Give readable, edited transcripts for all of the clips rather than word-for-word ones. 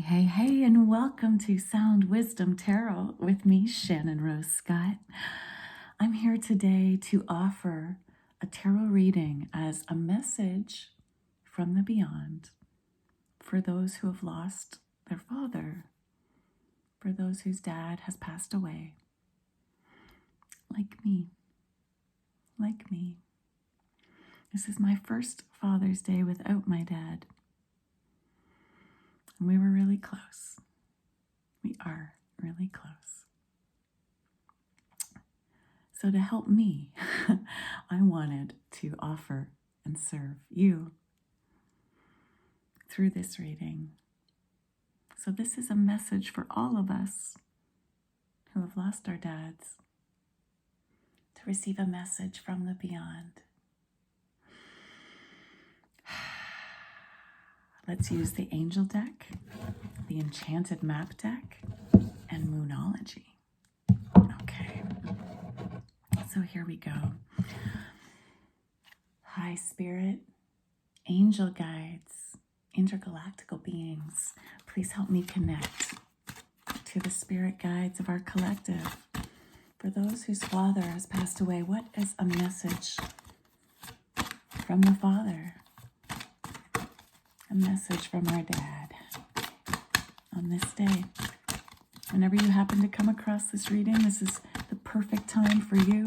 Hey, and welcome to Sound Wisdom Tarot with me, Shannon Rose Scott. I'm here today to offer a tarot reading as a message from the beyond for those who have lost their father, for those whose dad has passed away, like me. This is my first Father's Day without my dad. And we were really close. We are really close. So to help me, I wanted to offer and serve you through this reading. So this is a message for all of us who have lost our dads to receive a message from the beyond. Let's use the angel deck, the enchanted map deck, and moonology. Okay, so here we go. High Spirit, angel guides, intergalactical beings, please help me connect to the spirit guides of our collective. For those whose father has passed away, what is a message from the Father? A message from our dad on this day. Whenever you happen to come across this reading, this is the perfect time for you.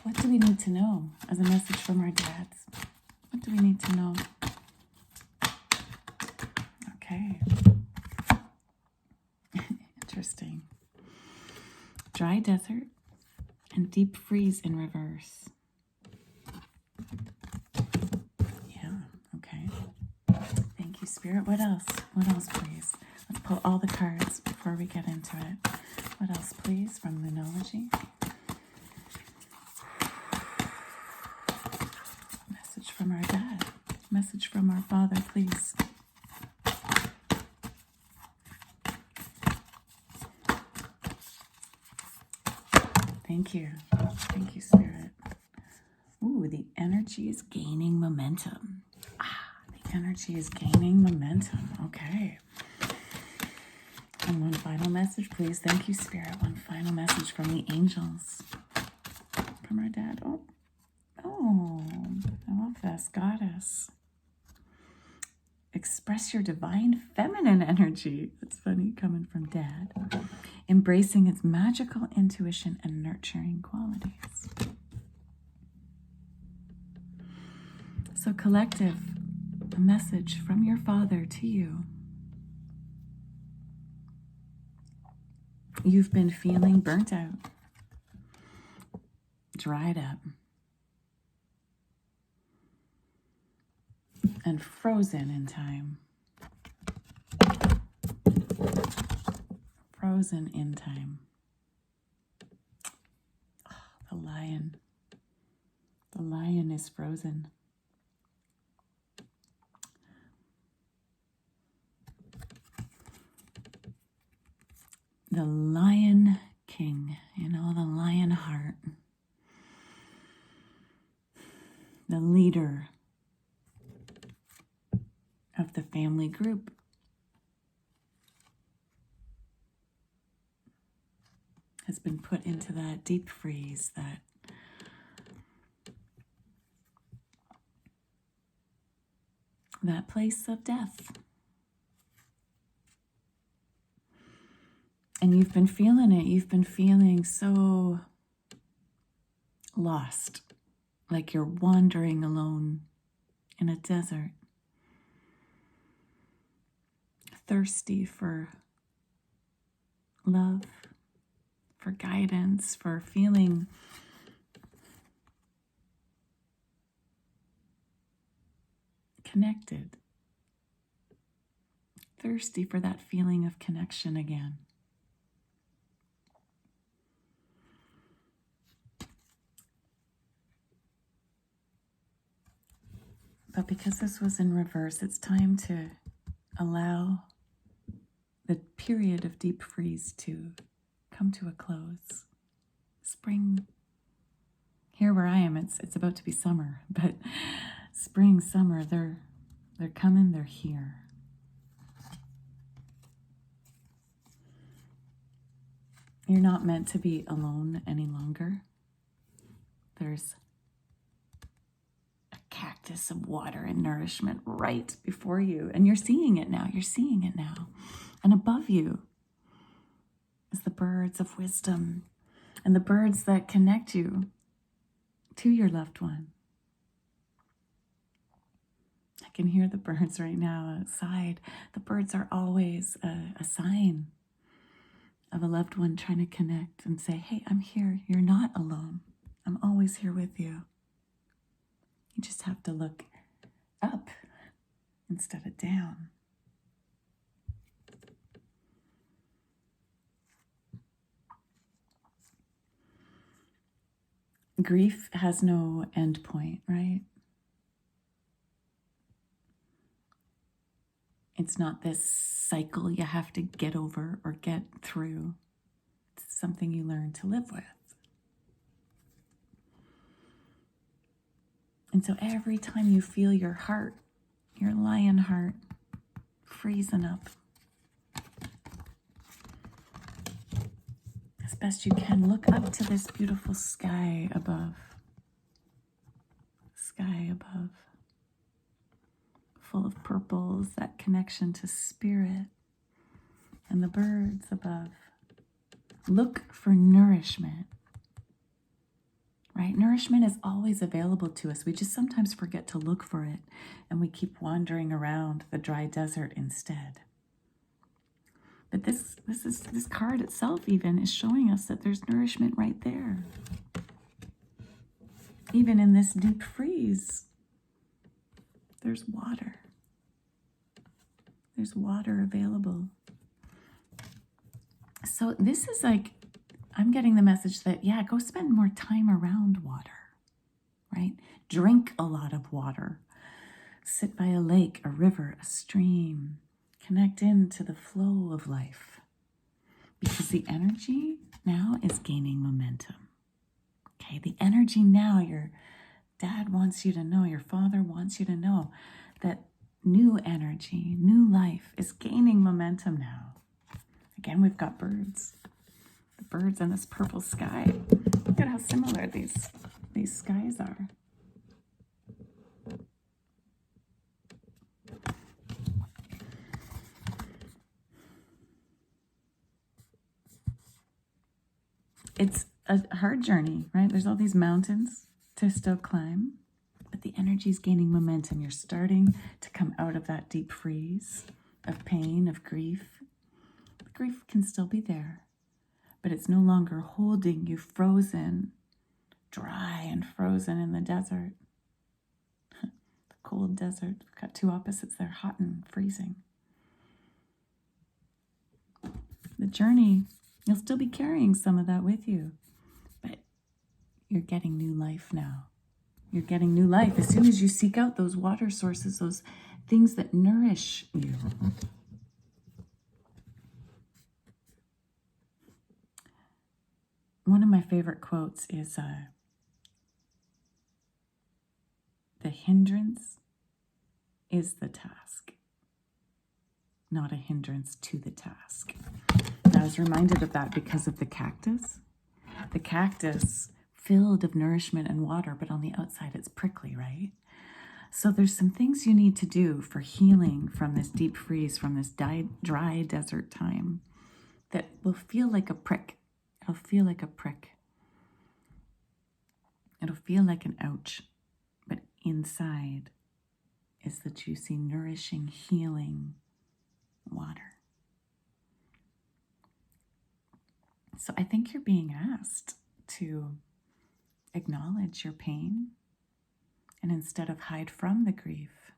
What do we need to know as a message from our dads? What do we need to know? Okay. Interesting. Dry desert and deep freeze in reverse. Thank you, Spirit. What else? What else, please? Let's pull all the cards before we get into it. What else, please, from moonology? Message from our dad. Message from our father, please. Thank you. Thank you, Spirit. Ooh, the energy is gaining momentum. Energy is gaining momentum. Okay. And one final message, please. Thank you, Spirit. One final message from the angels. From our dad. Oh, I love this. Goddess. Express your divine feminine energy. That's funny, coming from dad. Embracing its magical intuition and nurturing qualities. So collective, a message from your father to you. You've been feeling burnt out, dried up, and frozen in time. Frozen in time. Oh, the lion. The lion is frozen. The Lion King, the lion heart. The leader of the family group. Has been put into that deep freeze, that place of death. And you've been feeling it. You've been feeling so lost, like you're wandering alone in a desert, thirsty for love, for guidance, for feeling connected, thirsty for that feeling of connection again. But because this was in reverse, it's time to allow the period of deep freeze to come to a close. Spring, here where I am, it's about to be summer, but spring, summer, they're They're coming, they're here. You're not meant to be alone any longer. There's a cactus of water and nourishment right before you. And you're seeing it now. You're seeing it now. And above you is the birds of wisdom and the birds that connect you to your loved one. I can hear the birds right now outside. The birds are always a sign of a loved one trying to connect and say, hey, I'm here. You're not alone. I'm always here with you. You just have to look up instead of down. Grief has no end point, right? It's not this cycle you have to get over or get through. It's something you learn to live with. And so every time you feel your heart, your lion heart, freezing up, as best you can, look up to this beautiful sky above. Sky above. Full of purples, that connection to spirit, and the birds above. Look for nourishment, right? Nourishment is always available to us. We just sometimes forget to look for it, and we keep wandering around the dry desert instead. But this card itself even is showing us that there's nourishment right there. Even in this deep freeze, there's water. There's water available. So this is like, I'm getting the message that, yeah, go spend more time around water, right? Drink a lot of water. Sit by a lake, a river, a stream. Connect into the flow of life. Because the energy now is gaining momentum. Okay, the energy now, your dad wants you to know, your father wants you to know that new energy, new life is gaining momentum now. Again, we've got birds. The birds in this purple sky. Look at how similar these skies are. It's a hard journey, right? There's all these mountains to still climb, but the energy is gaining momentum. You're starting to come out of that deep freeze of pain, of grief. The grief can still be there, but it's no longer holding you frozen, dry and frozen in the desert. The cold desert. We've got two opposites there, hot and freezing. The journey, you'll still be carrying some of that with you, but you're getting new life now. You're getting new life as soon as you seek out those water sources, those things that nourish you. One of my favorite quotes is, the hindrance is the task, not a hindrance to the task. And I was reminded of that because of the cactus. The cactus filled of nourishment and water, but on the outside it's prickly, right? So there's some things you need to do for healing from this deep freeze, from this dry desert time that will feel like a prick. It'll feel like a prick. It'll feel like an ouch, but inside is the juicy, nourishing, healing water. So I think you're being asked to acknowledge your pain and instead of hide from the grief,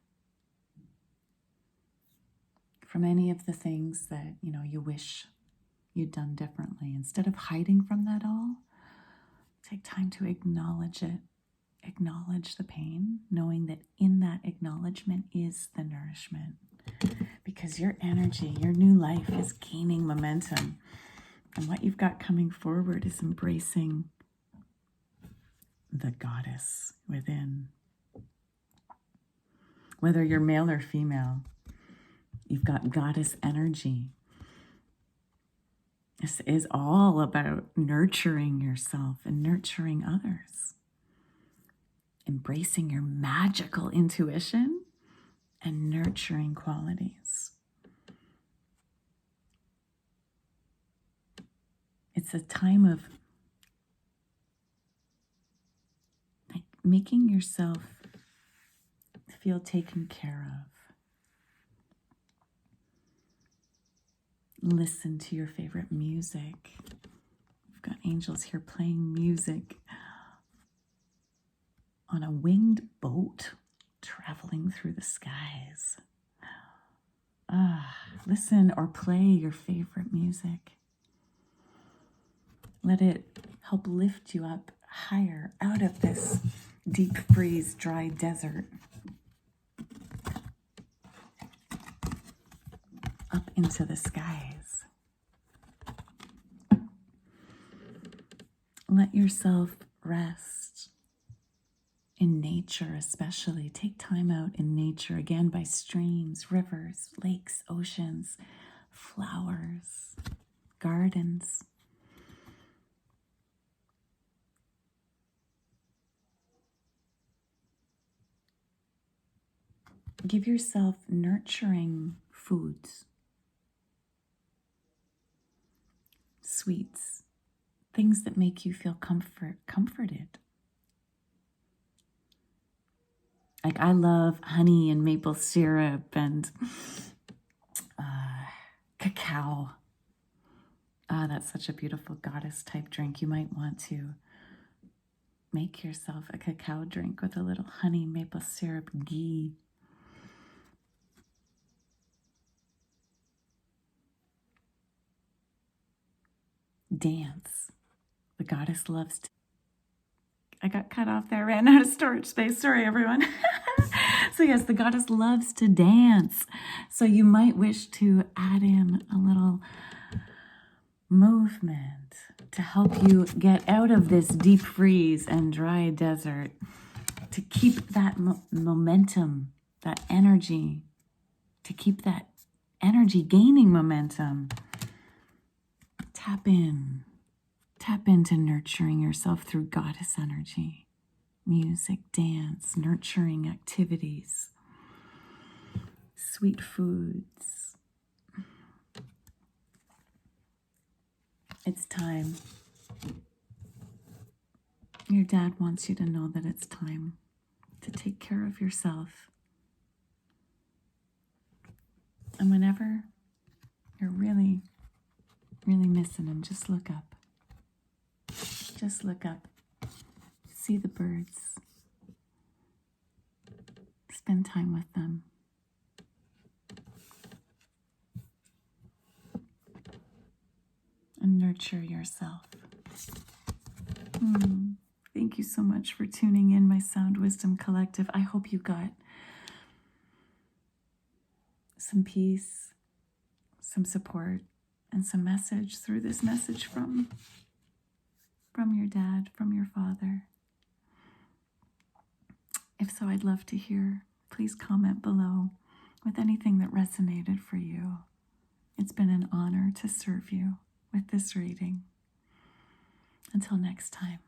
from any of the things that, you wish you'd done differently, instead of hiding from that all, take time to acknowledge it. Acknowledge the pain, knowing that in that acknowledgement is the nourishment. Because your energy, your new life is gaining momentum. And what you've got coming forward is embracing the goddess within. whether you're male or female. You've got goddess energy. This is all about nurturing yourself and nurturing others. Embracing your magical intuition and nurturing qualities. It's a time of like making yourself feel taken care of. Listen to your favorite music. We've got angels here playing music on a winged boat traveling through the skies. Listen or play your favorite music. Let it help lift you up higher out of this deep freeze, dry desert. Up into the skies. Let yourself rest in nature, especially. Take time out in nature, again, by streams, rivers, lakes, oceans, flowers, gardens. Give yourself nurturing foods, sweets, things that make you feel comforted. Like I love honey and maple syrup and cacao. That's such a beautiful goddess type drink. You might want to make yourself a cacao drink with a little honey, maple syrup, ghee. Dance. The goddess loves to... I got cut off there, ran out of storage space. Sorry, everyone. So yes, the goddess loves to dance. So you might wish to add in a little movement to help you get out of this deep freeze and dry desert, to keep that momentum, that energy, to keep that energy gaining momentum. Tap into nurturing yourself through goddess energy, music, dance, nurturing activities, sweet foods. It's time. Your dad wants you to know that it's time to take care of yourself. And whenever you're really missing him, just look up. Just look up. See the birds. Spend time with them. And nurture yourself. Thank you so much for tuning in, my Sound Wisdom Collective. I hope you got some peace, some support, and some message through this message from your dad, from your father. If so, I'd love to hear. Please comment below with anything that resonated for you. It's been an honor to serve you with this reading. Until next time.